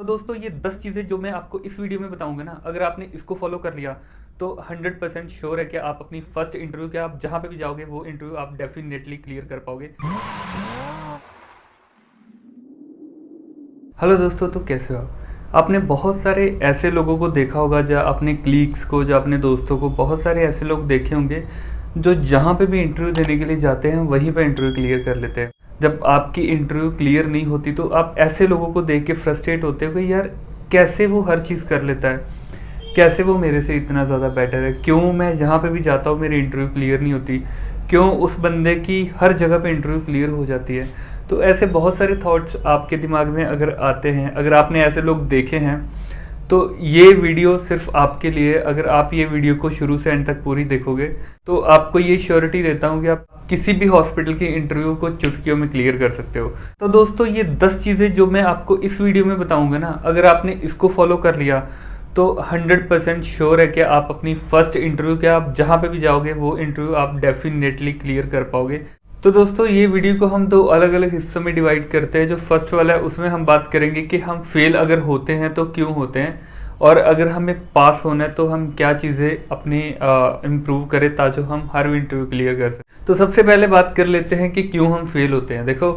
तो दोस्तों ये 10 चीज़ें जो मैं आपको इस वीडियो में बताऊंगा ना, अगर आपने इसको फॉलो कर लिया तो 100% श्योर है कि आप अपनी फर्स्ट इंटरव्यू के आप जहाँ पे भी जाओगे वो इंटरव्यू आप डेफिनेटली क्लियर कर पाओगे। हेलो दोस्तों, तो कैसे हो आप? आपने बहुत सारे ऐसे लोगों को देखा होगा, जो अपने क्लीग्स को, जो अपने दोस्तों को, बहुत सारे ऐसे लोग देखे होंगे जो जहाँ पे भी इंटरव्यू देने के लिए जाते हैं वहीं पे इंटरव्यू क्लियर कर लेते हैं। जब आपकी इंटरव्यू क्लियर नहीं होती तो आप ऐसे लोगों को देख के फ्रस्ट्रेट होते हो कि यार कैसे वो हर चीज़ कर लेता है, कैसे वो मेरे से इतना ज़्यादा बेटर है, क्यों मैं जहाँ पे भी जाता हूँ मेरी इंटरव्यू क्लियर नहीं होती, क्यों उस बंदे की हर जगह पे इंटरव्यू क्लियर हो जाती है। तो ऐसे बहुत सारे थॉट्स आपके दिमाग में अगर आते हैं, अगर आपने ऐसे लोग देखे हैं, तो ये वीडियो सिर्फ आपके लिए। अगर आप ये वीडियो को शुरू से एंड तक पूरी देखोगे तो आपको ये श्योरिटी देता हूँ कि आप किसी भी हॉस्पिटल की इंटरव्यू को चुटकियों में क्लियर कर सकते हो। तो दोस्तों ये 10 चीज़ें जो मैं आपको इस वीडियो में बताऊंगा ना, अगर आपने इसको फॉलो कर लिया तो 100% श्योर है कि आप अपनी फर्स्ट इंटरव्यू के आप जहाँ पे भी जाओगे वो इंटरव्यू आप डेफिनेटली क्लियर कर पाओगे। तो दोस्तों ये वीडियो को हम दो अलग अलग हिस्सों में डिवाइड करते हैं। जो फर्स्ट वाला है उसमें हम बात करेंगे कि हम फेल अगर होते हैं तो क्यों होते हैं, और अगर हमें पास होना है तो हम क्या चीज़ें अपनी इम्प्रूव करें ताकि हम हर इंटरव्यू क्लियर कर सकें। तो सबसे पहले बात कर लेते हैं कि क्यों हम फेल होते हैं। देखो,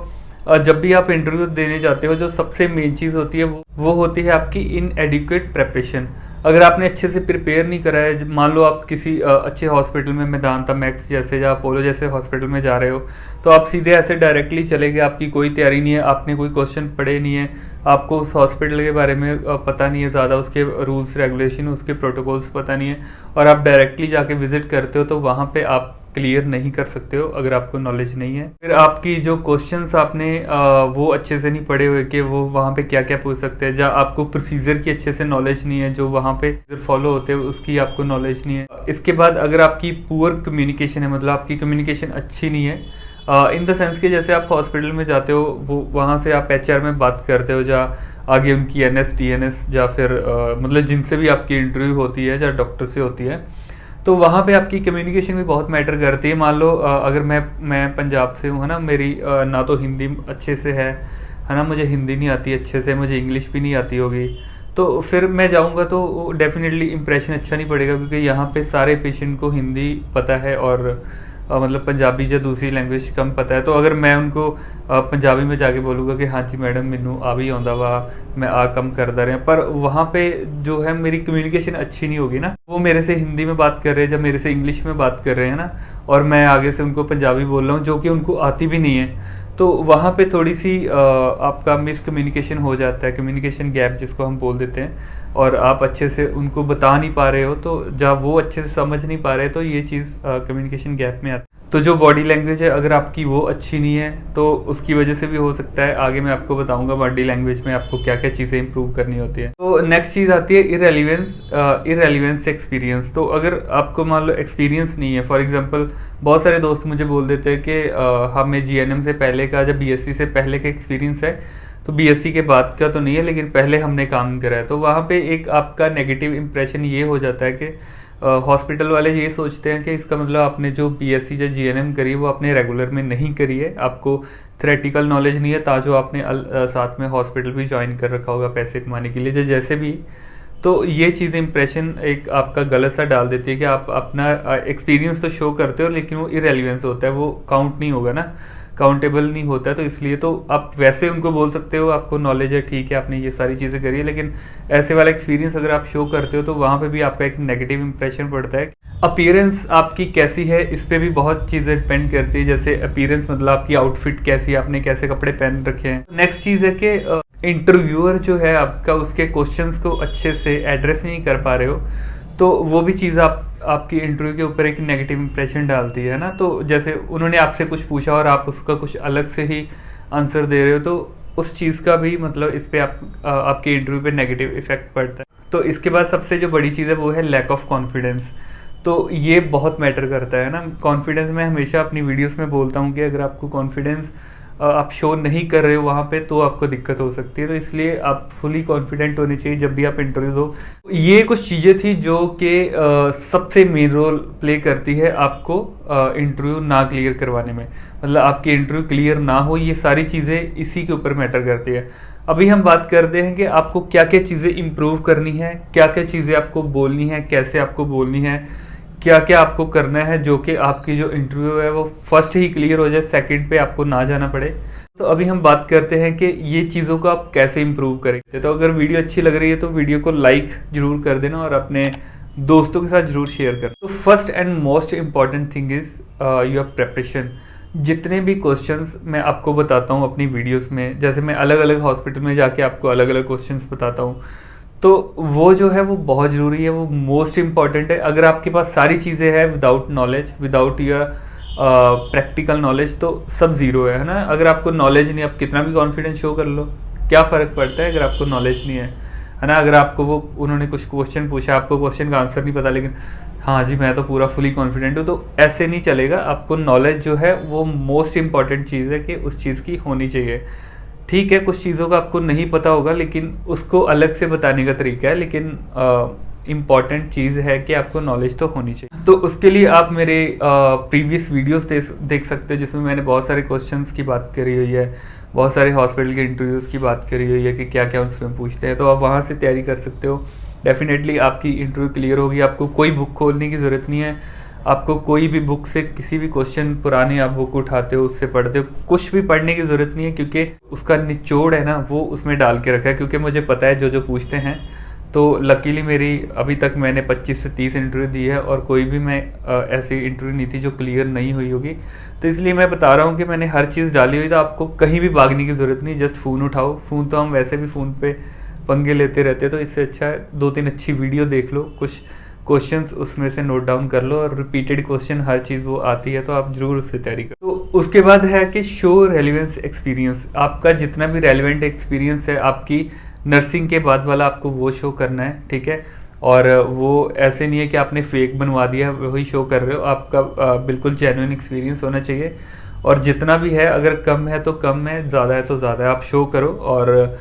जब भी आप इंटरव्यू देने जाते हो जो सबसे मेन चीज़ होती है वो होती है आपकी इनएडिक्वेट प्रेपरेशन। अगर आपने अच्छे से प्रिपेयर नहीं करा है, मान लो आप किसी अच्छे हॉस्पिटल में, मेदांता मैक्स जैसे या अपोलो जैसे हॉस्पिटल में जा रहे हो, तो आप सीधे ऐसे डायरेक्टली चले गए, आपकी कोई तैयारी नहीं है, आपने कोई क्वेश्चन पढ़े नहीं है, आपको उस हॉस्पिटल के बारे में पता नहीं है ज़्यादा, उसके रूल्स रेगुलेशन, उसके प्रोटोकॉल्स पता नहीं है, और आप डायरेक्टली जाके विजिट करते हो तो वहाँ पर आप क्लियर नहीं कर सकते हो अगर आपको नॉलेज नहीं है। फिर आपकी जो क्वेश्चंस आपने वो अच्छे से नहीं पढ़े हुए कि वो वहाँ पे क्या क्या पूछ सकते हैं, जहाँ आपको प्रोसीजर की अच्छे से नॉलेज नहीं है, जो वहाँ पे फॉलो होते हैं उसकी आपको नॉलेज नहीं है। इसके बाद अगर आपकी पुअर कम्युनिकेशन है, मतलब आपकी कम्युनिकेशन अच्छी नहीं है इन द सेंस कि जैसे आप हॉस्पिटल में जाते हो, वो वहाँ से आप HR में बात करते हो, जहाँ आगे उनकी NS TNS या फिर मतलब जिनसे भी आपकी इंटरव्यू होती है, जहाँ डॉक्टर से होती है, तो वहाँ पे आपकी कम्युनिकेशन भी बहुत मैटर करती है। मान लो अगर मैं पंजाब से हूँ, है ना, मेरी ना तो हिंदी अच्छे से है ना, मुझे हिंदी नहीं आती अच्छे से, मुझे इंग्लिश भी नहीं आती होगी, तो फिर मैं जाऊँगा तो डेफिनेटली इम्प्रेशन अच्छा नहीं पड़ेगा, क्योंकि यहाँ पे सारे पेशेंट को हिंदी पता है और मतलब पंजाबी या दूसरी लैंग्वेज कम पता है। तो अगर मैं उनको पंजाबी में जाके बोलूँगा कि हाँ जी मैडम मैनू आ भी आउंदा वा, मैं आ कम करदा रहा, पर वहाँ पे जो है मेरी कम्युनिकेशन अच्छी नहीं होगी ना। वो मेरे से हिंदी में बात कर रहे हैं, जब मेरे से इंग्लिश में बात कर रहे हैं ना, और मैं आगे से उनको पंजाबी बोल रहा हूँ जो कि उनको आती भी नहीं है, तो वहाँ पे थोड़ी सी आपका मिसकम्युनिकेशन हो जाता है, कम्युनिकेशन गैप जिसको हम बोल देते हैं, और आप अच्छे से उनको बता नहीं पा रहे हो, तो जब वो अच्छे से समझ नहीं पा रहे तो ये चीज़ कम्युनिकेशन गैप में आती है। तो जो बॉडी लैंग्वेज है अगर आपकी वो अच्छी नहीं है तो उसकी वजह से भी हो सकता है। आगे मैं आपको बताऊंगा बॉडी लैंग्वेज में आपको क्या क्या चीज़ें इंप्रूव करनी होती है। तो नेक्स्ट चीज़ आती है इरेलीवेंस एक्सपीरियंस। तो अगर आपको मान लो एक्सपीरियंस नहीं है, फॉर एग्जांपल बहुत सारे दोस्त मुझे बोल देते हैं कि हमें GNM से पहले का, जब BSc से पहले का एक्सपीरियंस है, तो BSc के बाद का तो नहीं है लेकिन पहले हमने काम करा है। तो वहाँ पे एक आपका नेगेटिव इम्प्रेशन ये हो जाता है कि हॉस्पिटल वाले ये सोचते हैं कि इसका मतलब आपने जो BSc या GNM करी वो आपने रेगुलर में नहीं करी है, आपको थ्योरेटिकल नॉलेज नहीं है, ताजो आपने साथ में हॉस्पिटल भी ज्वाइन कर रखा होगा पैसे कमाने के लिए जैसे भी। तो ये चीज़ इंप्रेशन एक आपका गलत सा डाल देती है कि आप अपना एक्सपीरियंस तो शो करते हो लेकिन वो इरेलीवेंस होता है, वो काउंट नहीं होगा ना, काउंटेबल नहीं होता है। तो इसलिए तो आप वैसे उनको बोल सकते हो आपको नॉलेज है, ठीक है, आपने ये सारी चीज़ें करी है, लेकिन ऐसे वाला एक्सपीरियंस अगर आप शो करते हो तो वहाँ पे भी आपका एक नेगेटिव इंप्रेशन पड़ता है। अपीयरेंस आपकी कैसी है इस पर भी बहुत चीज़ें डिपेंड करती है। जैसे अपीयरेंस मतलब आपकी आउटफिट कैसी है, आपने कैसे कपड़े पहन रखे हैं। नेक्स्ट चीज़ है कि इंटरव्यूअर जो है आपका, उसके क्वेश्चंस को अच्छे से एड्रेस नहीं कर पा रहे हो, तो वो भी चीज़ आपकी इंटरव्यू के ऊपर एक नेगेटिव इंप्रेशन डालती है ना। तो जैसे उन्होंने आपसे कुछ पूछा और आप उसका कुछ अलग से ही आंसर दे रहे हो, तो उस चीज़ का भी मतलब इस पर आपके इंटरव्यू पे नेगेटिव इफेक्ट पड़ता है। तो इसके बाद सबसे जो बड़ी चीज़ है वो है लैक ऑफ कॉन्फिडेंस। तो ये बहुत मैटर करता है ना कॉन्फिडेंस। मैं हमेशा अपनी वीडियोस में बोलता हूँ कि अगर आपको कॉन्फिडेंस आप शो नहीं कर रहे हो वहाँ पे तो आपको दिक्कत हो सकती है। तो इसलिए आप फुली कॉन्फिडेंट होने चाहिए जब भी आप इंटरव्यू दो। ये कुछ चीज़ें थी जो कि सबसे मेन रोल प्ले करती है आपको इंटरव्यू ना क्लियर करवाने में, मतलब आपकी इंटरव्यू क्लियर ना हो, ये सारी चीज़ें इसी के ऊपर मैटर करती है। अभी हम बात करते हैं कि आपको क्या क्या चीज़ें इम्प्रूव करनी है, क्या क्या चीज़ें आपको बोलनी है, कैसे आपको बोलनी है, क्या क्या आपको करना है, जो कि आपकी जो इंटरव्यू है वो फर्स्ट ही क्लियर हो जाए, सेकंड पे आपको ना जाना पड़े। तो अभी हम बात करते हैं कि ये चीज़ों को आप कैसे इम्प्रूव करेंगे। तो अगर वीडियो अच्छी लग रही है तो वीडियो को लाइक जरूर कर देना और अपने दोस्तों के साथ जरूर शेयर करना। तो first and most important thing is your preparation. जितने भी क्वेश्चंस मैं आपको बताता हूँ अपनी वीडियोस में, जैसे मैं अलग अलग हॉस्पिटल में जाके आपको अलग अलग क्वेश्चंस बताता हूँ, तो वो जो है वो बहुत ज़रूरी है, वो मोस्ट इम्पॉर्टेंट है। अगर आपके पास सारी चीज़ें हैं without knowledge, without your practical knowledge, तो सब ज़ीरो है ना। अगर आपको नॉलेज नहीं, आप कितना भी कॉन्फिडेंस शो कर लो, क्या फ़र्क पड़ता है अगर आपको नॉलेज नहीं है ना। अगर आपको वो उन्होंने कुछ क्वेश्चन पूछा, आपको क्वेश्चन का आंसर नहीं पता, लेकिन हाँ जी मैं तो पूरा फुली कॉन्फिडेंट हूँ, तो ऐसे नहीं चलेगा। आपको नॉलेज जो है वो मोस्ट इम्पॉर्टेंट चीज़ है कि उस चीज़ की होनी चाहिए। ठीक है, कुछ चीज़ों का आपको नहीं पता होगा, लेकिन उसको अलग से बताने का तरीका है, लेकिन इम्पॉर्टेंट चीज़ है कि आपको नॉलेज तो होनी चाहिए। तो उसके लिए आप मेरे प्रीवियस वीडियोस देख सकते हो, जिसमें मैंने बहुत सारे क्वेश्चंस की बात करी हुई है, बहुत सारे हॉस्पिटल के इंटरव्यूज़ की बात करी हुई है कि क्या क्या उसमें पूछते हैं। तो आप वहाँ से तैयारी कर सकते हो। डेफिनेटली आपकी इंटरव्यू क्लियर होगी। आपको कोई बुक खोलने की ज़रूरत नहीं है। आपको कोई भी बुक से किसी भी क्वेश्चन पुराने आप बुक उठाते हो, उससे पढ़ते हो, कुछ भी पढ़ने की ज़रूरत नहीं है, क्योंकि उसका निचोड़ है ना वो उसमें डाल के रखा है। क्योंकि मुझे पता है जो जो पूछते हैं, तो लकीली मेरी अभी तक मैंने 25 से 30 इंटरव्यू दी है और कोई भी मैं ऐसी इंटरव्यू नहीं थी जो क्लियर नहीं हुई होगी। तो इसलिए मैं बता रहा हूँ कि मैंने हर चीज़ डाली हुई, तो आपको कहीं भी भागने की ज़रूरत नहीं। जस्ट फ़ोन उठाओ, फ़ोन तो हम वैसे भी फ़ोन पे पंगे लेते रहते हैं, तो इससे अच्छा है 2-3 अच्छी वीडियो देख लो, कुछ क्वेश्चंस उसमें से नोट डाउन कर लो, और रिपीटेड क्वेश्चन हर चीज़ वो आती है, तो आप जरूर उससे तैयारी करो। तो उसके बाद है कि शो रेलिवेंस एक्सपीरियंस। आपका जितना भी रेलिवेंट एक्सपीरियंस है आपकी नर्सिंग के बाद वाला, आपको वो शो करना है, ठीक है। और वो ऐसे नहीं है कि आपने फेक बनवा दिया वही शो कर रहे हो, आपका बिल्कुल जेन्युइन एक्सपीरियंस होना चाहिए। और जितना भी है, अगर कम है तो कम है, ज़्यादा है तो ज़्यादा है, आप शो करो। और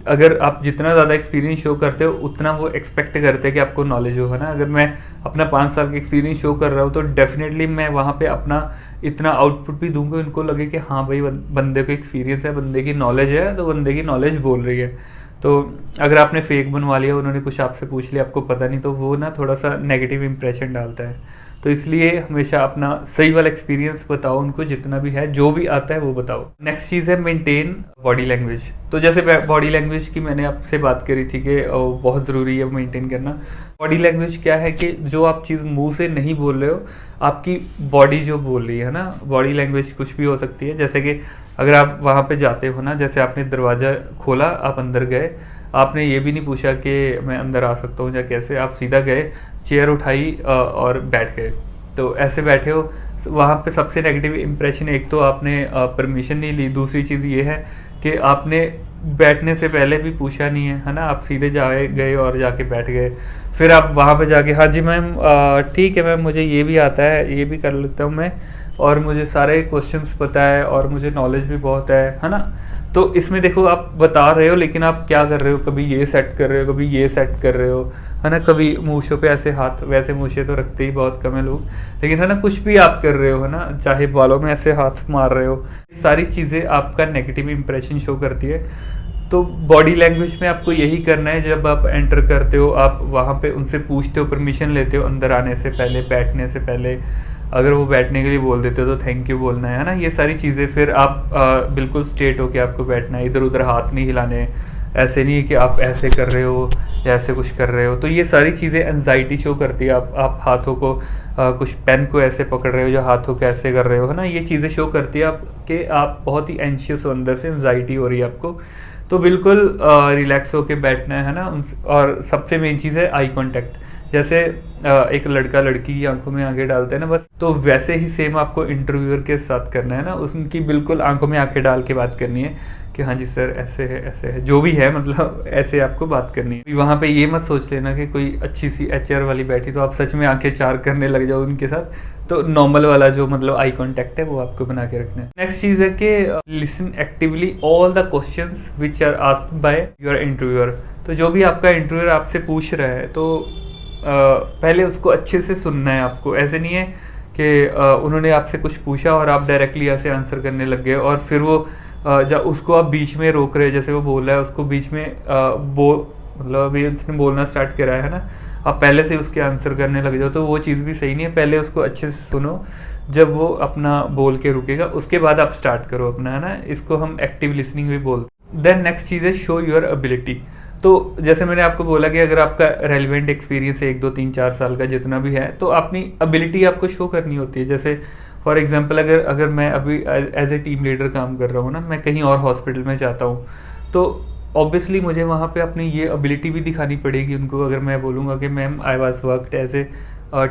अगर आप जितना ज़्यादा एक्सपीरियंस शो करते हो उतना वो एक्सपेक्ट करते हैं कि आपको नॉलेज हो, है ना। अगर मैं अपना 5 साल का एक्सपीरियंस शो कर रहा हूँ तो डेफिनेटली मैं वहाँ पे अपना इतना आउटपुट भी दूंगा, उनको लगे कि हाँ भाई बंदे को एक्सपीरियंस है, बंदे की नॉलेज है, तो बंदे की नॉलेज बोल रही है। तो अगर आपने फेक बनवा लिया, उन्होंने कुछ आपसे पूछ लिया, आपको पता नहीं, तो वो ना थोड़ा सा नेगेटिव इंप्रेशन डालता है। तो इसलिए हमेशा अपना सही वाला एक्सपीरियंस बताओ उनको, जितना भी है, जो भी आता है वो बताओ। नेक्स्ट चीज़ है मेंटेन बॉडी लैंग्वेज। तो जैसे बॉडी लैंग्वेज की मैंने आपसे बात करी थी कि बहुत ज़रूरी है मेंटेन करना। बॉडी लैंग्वेज क्या है कि जो आप चीज़ मुंह से नहीं बोल रहे हो, आपकी बॉडी जो बोल रही है ना, बॉडी लैंग्वेज कुछ भी हो सकती है। जैसे कि अगर आप वहाँ पे जाते हो ना, जैसे आपने दरवाज़ा खोला, आप अंदर गए, आपने ये भी नहीं पूछा कि मैं अंदर आ सकता हूँ या कैसे, आप सीधा गए, चेयर उठाई और बैठ गए। तो ऐसे बैठे हो, वहाँ पे सबसे नेगेटिव इम्प्रेशन, एक तो आपने परमिशन नहीं ली, दूसरी चीज़ ये है कि आपने बैठने से पहले भी पूछा नहीं है ना, आप सीधे जाए गए और जाके बैठ गए। फिर आप वहाँ पे जाके, हाँ जी मैम ठीक है मैम, मुझे ये भी आता है, ये भी कर लेता हूँ मैं, और मुझे सारे क्वेश्चंस पता है और मुझे नॉलेज भी बहुत है ना। तो इसमें देखो, आप बता रहे हो लेकिन आप क्या कर रहे हो, कभी ये सेट कर रहे हो, कभी ये सेट कर रहे हो, है ना। कभी मूछों पे ऐसे हाथ, वैसे मूछे तो रखते ही बहुत कम है लोग, लेकिन है ना कुछ भी आप कर रहे हो, है ना, चाहे बालों में ऐसे हाथ मार रहे हो, सारी चीज़ें आपका नेगेटिव इंप्रेशन शो करती है। तो बॉडी लैंग्वेज में आपको यही करना है। जब आप एंटर करते हो, आप वहाँ पे उनसे पूछते हो, परमिशन लेते हो अंदर आने से पहले, बैठने से पहले। अगर वो बैठने के लिए बोल देते हो तो थैंक यू बोलना है ना, ये सारी चीज़ें। फिर आप बिल्कुल स्ट्रेट होके आपको बैठना है, इधर उधर हाथ नहीं हिलाने। ऐसे नहीं है कि आप ऐसे कर रहे हो या ऐसे कुछ कर रहे हो, तो ये सारी चीज़ें एंजाइटी शो करती है। आप हाथों को कुछ पेन को ऐसे पकड़ रहे हो या हाथों को ऐसे कर रहे हो, है ना, ये चीज़ें शो करती है कि आप बहुत ही एंशियस हो, अंदर से एंजाइटी हो रही है आपको। तो बिल्कुल रिलैक्स होके बैठना है ना। और सबसे मेन चीज़ है आई कांटेक्ट। जैसे एक लड़का लड़की की आंखों में आंखें डालते हैं ना, बस तो वैसे ही सेम आपको इंटरव्यूअर के साथ करना है ना। उनकी बिल्कुल आंखों में आंखें डाल के बात करनी है कि हाँ जी सर ऐसे है, जो भी है, मतलब ऐसे आपको बात करनी है। वहाँ पे ये मत सोच लेना कि कोई अच्छी सी HR वाली बैठी तो आप सच में आंखें चार करने लग जाओ उनके साथ। तो नॉर्मल वाला जो मतलब आई कांटेक्ट है वो आपको बना के रखना है। नेक्स्ट चीज़ है कि listen actively all the questions which are asked by your interviewer. तो जो भी आपका इंटरव्यूअर आपसे पूछ रहा है, तो पहले उसको अच्छे से सुनना है आपको। ऐसे नहीं है कि उन्होंने आपसे कुछ पूछा और आप डायरेक्टली ऐसे आंसर करने लग गए और फिर वो जब उसको आप बीच में रोक रहे हो, जैसे वो बोल रहा है उसको बीच में मतलब अभी उसने बोलना स्टार्ट करा है ना, आप पहले से उसके आंसर करने लग जाओ तो वो चीज़ भी सही नहीं है। पहले उसको अच्छे से सुनो, जब वो अपना बोल के रुकेगा उसके बाद आप स्टार्ट करो अपना, है ना। इसको हम एक्टिव लिसनिंग भी बोलते हैं। देन नेक्स्ट चीज़ है शो योर एबिलिटी। तो जैसे मैंने आपको बोला कि अगर आपका रेलिवेंट एक्सपीरियंस है 1 2 3 4 साल का जितना भी है, तो अपनी एबिलिटी आपको शो करनी होती है। जैसे फॉर एग्जांपल अगर मैं अभी एज ए टीम लीडर काम कर रहा हूँ ना, मैं कहीं और हॉस्पिटल में जाता हूँ, तो ऑब्वियसली मुझे वहाँ पे अपनी ये एबिलिटी भी दिखानी पड़ेगी उनको। अगर मैं बोलूँगा कि ma'am I was worked as a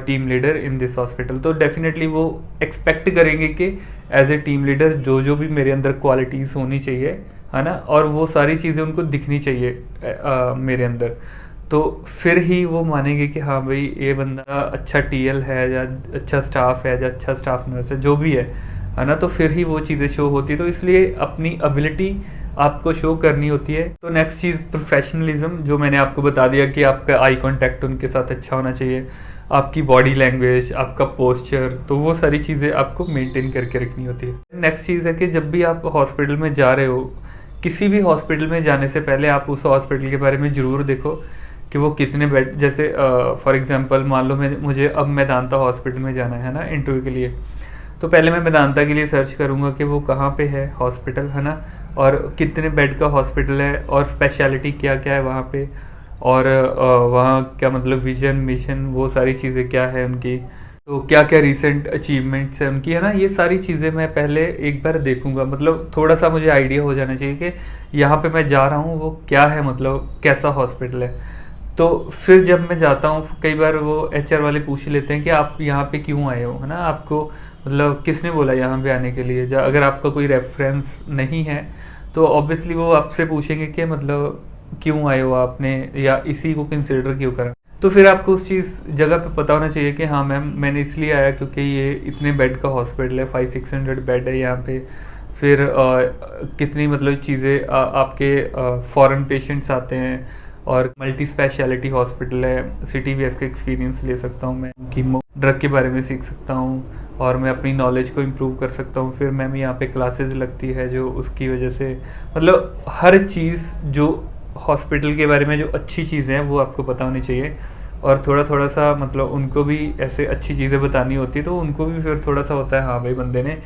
team leader in this hospital, तो डेफिनेटली वो एक्सपेक्ट करेंगे कि एज ए टीम लीडर जो भी मेरे अंदर क्वालिटीज़ होनी चाहिए, है ना, और वो सारी चीज़ें उनको दिखनी चाहिए मेरे अंदर। तो फिर ही वो मानेंगे कि हाँ भाई ये बंदा अच्छा टीएल है या अच्छा स्टाफ है या अच्छा स्टाफ नर्स है, जो भी है ना। तो फिर ही वो चीज़ें शो होती है। तो इसलिए अपनी एबिलिटी आपको शो करनी होती है। तो नेक्स्ट चीज़ प्रोफेशनलिज्म, जो मैंने आपको बता दिया कि आपका आई कांटेक्ट उनके साथ अच्छा होना चाहिए, आपकी बॉडी लैंग्वेज, आपका पोस्चर, तो वो सारी चीज़ें आपको मेंटेन करके रखनी होती है। नेक्स्ट चीज़ है कि जब भी आप हॉस्पिटल में जा रहे हो, किसी भी हॉस्पिटल में जाने से पहले आप उस हॉस्पिटल के बारे में ज़रूर देखो कि वो कितने बेड, जैसे फॉर एग्जांपल मान लो मुझे अब मेदांता हॉस्पिटल में जाना है ना इंटरव्यू के लिए, तो पहले मैं मेदांता के लिए सर्च करूँगा कि वो कहाँ पे है हॉस्पिटल, है ना, और कितने बेड का हॉस्पिटल है और स्पेशलिटी क्या क्या है वहाँ पे, और वहाँ क्या मतलब विजन मिशन वो सारी चीज़ें क्या है उनकी, तो क्या क्या रिसेंट अचीवमेंट्स है उनकी, है ना। ये सारी चीज़ें मैं पहले एक बार देखूंगा, मतलब थोड़ा सा मुझे आइडिया हो जाना चाहिए कि यहाँ पे मैं जा रहा हूँ वो क्या है, मतलब कैसा हॉस्पिटल है। तो फिर जब मैं जाता हूँ, कई बार वो एचआर वाले पूछ लेते हैं कि आप यहाँ पे क्यों आए हो, है ना, आपको मतलब किसने बोला यहाँ पे आने के लिए। अगर आपका कोई रेफरेंस नहीं है तो ऑब्वियसली वो आपसे पूछेंगे कि मतलब क्यों आए हो आपने, या इसी को कंसिडर क्यों करा। तो फिर आपको उस चीज़ जगह पे पता होना चाहिए कि हाँ मैम मैंने इसलिए आया क्योंकि ये इतने बेड का हॉस्पिटल है, 500-600 बेड है यहाँ पे। फिर कितनी मतलब चीज़ें आपके फॉरेन पेशेंट्स आते हैं, और मल्टी स्पेशलिटी हॉस्पिटल है, CTVS का एक्सपीरियंस ले सकता हूँ मैं, कीमो ड्रग के बारे में सीख सकता हूँ और मैं अपनी नॉलेज को इम्प्रूव कर सकता हूँ। फिर मैम यहाँ पे क्लासेस लगती है जो उसकी वजह से, मतलब हर चीज़ जो हॉस्पिटल के बारे में जो अच्छी चीज़ें हैं वो आपको पता होनी चाहिए। और थोड़ा थोड़ा सा मतलब उनको भी ऐसे अच्छी चीज़ें बतानी होती है, तो उनको भी फिर थोड़ा सा होता है हाँ भाई बंदे ने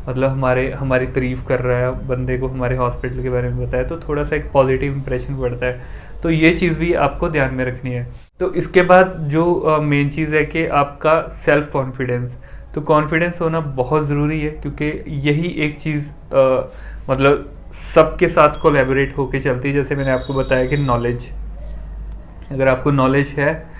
मतलब हमारी तारीफ़ कर रहा है, बंदे को हमारे हॉस्पिटल के बारे में बताया, तो थोड़ा सा एक पॉजिटिव इंप्रेशन पड़ता है। तो ये चीज़ भी आपको ध्यान में रखनी है। तो इसके बाद जो मेन चीज़ है कि आपका सेल्फ कॉन्फिडेंस, तो कॉन्फिडेंस होना बहुत ज़रूरी है, क्योंकि यही एक चीज़ मतलब सबके साथ कोलैबोरेट होके चलती है। जैसे मैंने आपको बताया कि नॉलेज, अगर आपको नॉलेज है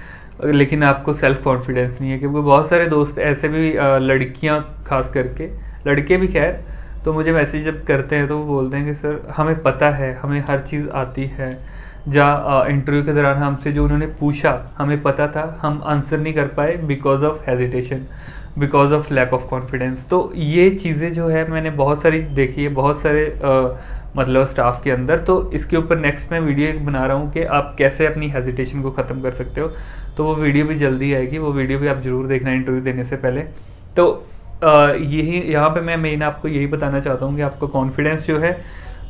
लेकिन आपको सेल्फ कॉन्फिडेंस नहीं है, क्योंकि बहुत सारे दोस्त ऐसे भी लड़कियां खास करके, लड़के भी खैर, तो मुझे मैसेज जब करते हैं तो वो बोलते हैं कि सर हमें पता है, हमें हर चीज़ आती है, इंटरव्यू के दौरान हमसे जो उन्होंने पूछा हमें पता था, हम आंसर नहीं कर पाए because of hesitation, because of lack of confidence. तो ये चीज़ें जो है मैंने बहुत सारी देखी है, बहुत सारे मतलब स्टाफ के अंदर। तो इसके ऊपर नेक्स्ट मैं वीडियो एक बना रहा हूँ कि आप कैसे अपनी हेजिटेशन को ख़त्म कर सकते हो, तो वो वीडियो भी जल्दी आएगी, वो वीडियो भी आप ज़रूर देखना इंटरव्यू देने से पहले। तो यही यहाँ पे मैं मेन आपको यही बताना चाहता हूँ कि आपका कॉन्फिडेंस जो है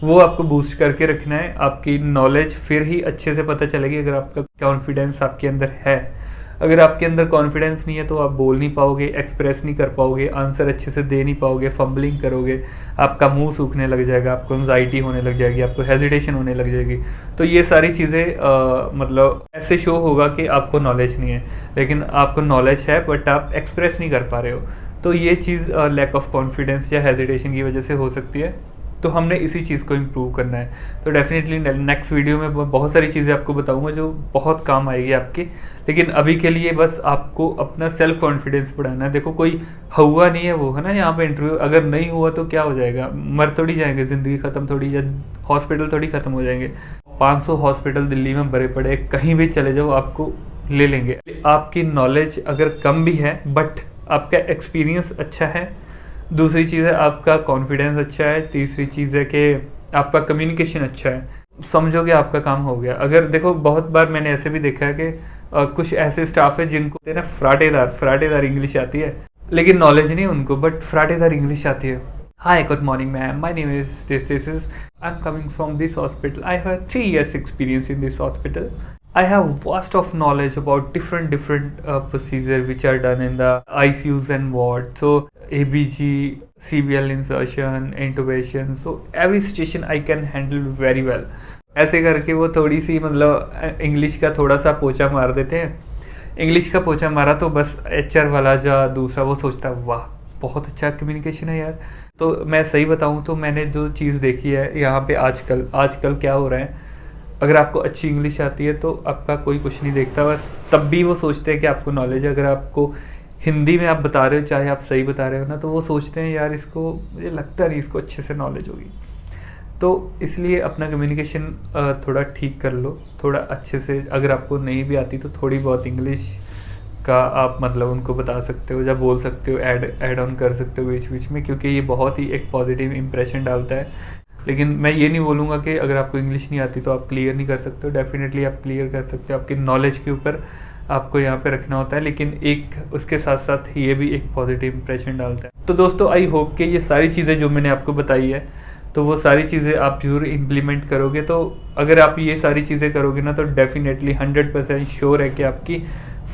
वो आपको बूस्ट करके रखना है। आपकी नॉलेज फिर ही अच्छे से पता चलेगी अगर आपका कॉन्फिडेंस आपके अंदर है। अगर आपके अंदर कॉन्फिडेंस नहीं है तो आप बोल नहीं पाओगे, एक्सप्रेस नहीं कर पाओगे, आंसर अच्छे से दे नहीं पाओगे, फंबलिंग करोगे, आपका मुंह सूखने लग जाएगा, आपको एंजाइटी होने लग जाएगी, आपको हेजिटेशन होने लग जाएगी। तो ये सारी चीज़ें मतलब ऐसे शो होगा कि आपको नॉलेज नहीं है, लेकिन आपको नॉलेज है बट आप एक्सप्रेस नहीं कर पा रहे हो। तो ये चीज़ लैक ऑफ कॉन्फिडेंस या हेजिटेशन की वजह से हो सकती है। तो हमने इसी चीज़ को इम्प्रूव करना है। तो डेफिनेटली नेक्स्ट वीडियो में बहुत सारी चीज़ें आपको बताऊंगा जो बहुत काम आएगी आपकी, लेकिन अभी के लिए बस आपको अपना सेल्फ कॉन्फिडेंस बढ़ाना है। देखो कोई हुआ नहीं है वो, है ना, यहाँ पे इंटरव्यू अगर नहीं हुआ तो क्या हो जाएगा, मर थोड़ी जाएंगे, ज़िंदगी ख़त्म थोड़ी, या हॉस्पिटल थोड़ी ख़त्म हो जाएंगे। 500 हॉस्पिटल दिल्ली में भरे पड़े, कहीं भी चले जाओ आपको ले लेंगे। आपकी नॉलेज अगर कम भी है बट आपका एक्सपीरियंस अच्छा है, दूसरी चीज़ है आपका कॉन्फिडेंस अच्छा है, तीसरी चीज़ है कि आपका कम्युनिकेशन अच्छा है, समझोगे आपका काम हो गया। अगर देखो बहुत बार मैंने ऐसे भी देखा है कि कुछ ऐसे स्टाफ है जिनको ना फराटेदार इंग्लिश आती है, लेकिन नॉलेज नहीं उनको, बट फराटेदार इंग्लिश आती है। Hi, good morning, ma'am. My name is this is. I'm coming from this hospital. I have 3 years experience in this hospital. I have vast of knowledge about different procedure which are done in the ICUs and ward. So ABG, CVL insertion, intubation. So every situation I can handle very well. ऐसे करके वो थोड़ी सी मतलब English का थोड़ा सा पोछा मार देते हैं। इंग्लिश का पोछा मारा तो बस HR वाला जो दूसरा वो सोचता है वाह बहुत अच्छा कम्युनिकेशन है यार। तो मैं सही बताऊं तो मैंने जो चीज़ देखी है यहाँ पे आजकल क्या हो रहा है, अगर आपको अच्छी इंग्लिश आती है तो आपका कोई कुछ नहीं देखता, बस तब भी वो सोचते हैं कि आपको नॉलेज है। अगर आपको हिंदी में आप बता रहे हो चाहे आप सही बता रहे हो ना, तो वो सोचते हैं यार इसको, मुझे लगता नहीं इसको अच्छे से नॉलेज होगी। तो इसलिए अपना कम्युनिकेशन थोड़ा ठीक कर लो, थोड़ा अच्छे से। अगर आपको नहीं भी आती तो थोड़ी बहुत इंग्लिश का आप मतलब उनको बता सकते हो या बोल सकते हो, ऐड ऑन कर सकते हो बीच बीच में, क्योंकि ये बहुत ही एक पॉजिटिव इंप्रेशन डालता है। लेकिन मैं ये नहीं बोलूँगा कि अगर आपको इंग्लिश नहीं आती तो आप क्लियर नहीं कर सकते हो, डेफिनेटली आप क्लियर कर सकते हो। आपकी नॉलेज के ऊपर आपको यहाँ पे रखना होता है, लेकिन एक उसके साथ साथ ये भी एक पॉजिटिव इंप्रेशन डालता है। तो दोस्तों आई होप कि ये सारी चीज़ें जो मैंने आपको बताई है तो वो सारी चीज़ें आप जरूर इम्प्लीमेंट करोगे। तो अगर आप ये सारी चीज़ें करोगे ना तो डेफिनेटली 100% श्योर है कि आपकी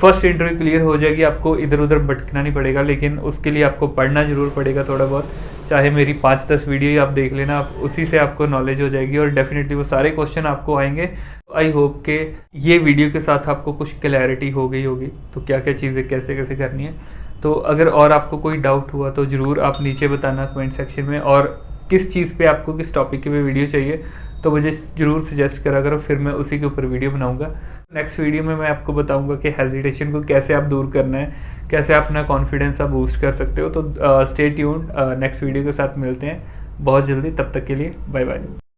फर्स्ट इंटरव्यू क्लियर हो जाएगी। आपको इधर उधर भटकना नहीं पड़ेगा, लेकिन उसके लिए आपको पढ़ना ज़रूर पड़ेगा थोड़ा बहुत। चाहे मेरी 5-10 वीडियो ही आप देख लेना, आप उसी से आपको नॉलेज हो जाएगी और डेफिनेटली वो सारे क्वेश्चन आपको आएंगे। आई होप के ये वीडियो के साथ आपको कुछ क्लैरिटी हो गई होगी तो क्या क्या चीज़ें कैसे कैसे करनी है। तो अगर और आपको कोई डाउट हुआ तो ज़रूर आप नीचे बताना कमेंट सेक्शन में, और किस चीज़ पे आपको किस टॉपिक पे वीडियो चाहिए तो मुझे ज़रूर सजेस्ट करा करो, फिर मैं उसी के ऊपर वीडियो बनाऊंगा। नेक्स्ट वीडियो में मैं आपको बताऊंगा कि हेजिटेशन को कैसे आप दूर करना है, कैसे अपना कॉन्फिडेंस आप बूस्ट कर सकते हो। तो स्टे ट्यून्ड, नेक्स्ट वीडियो के साथ मिलते हैं बहुत जल्दी। तब तक के लिए बाय बाय।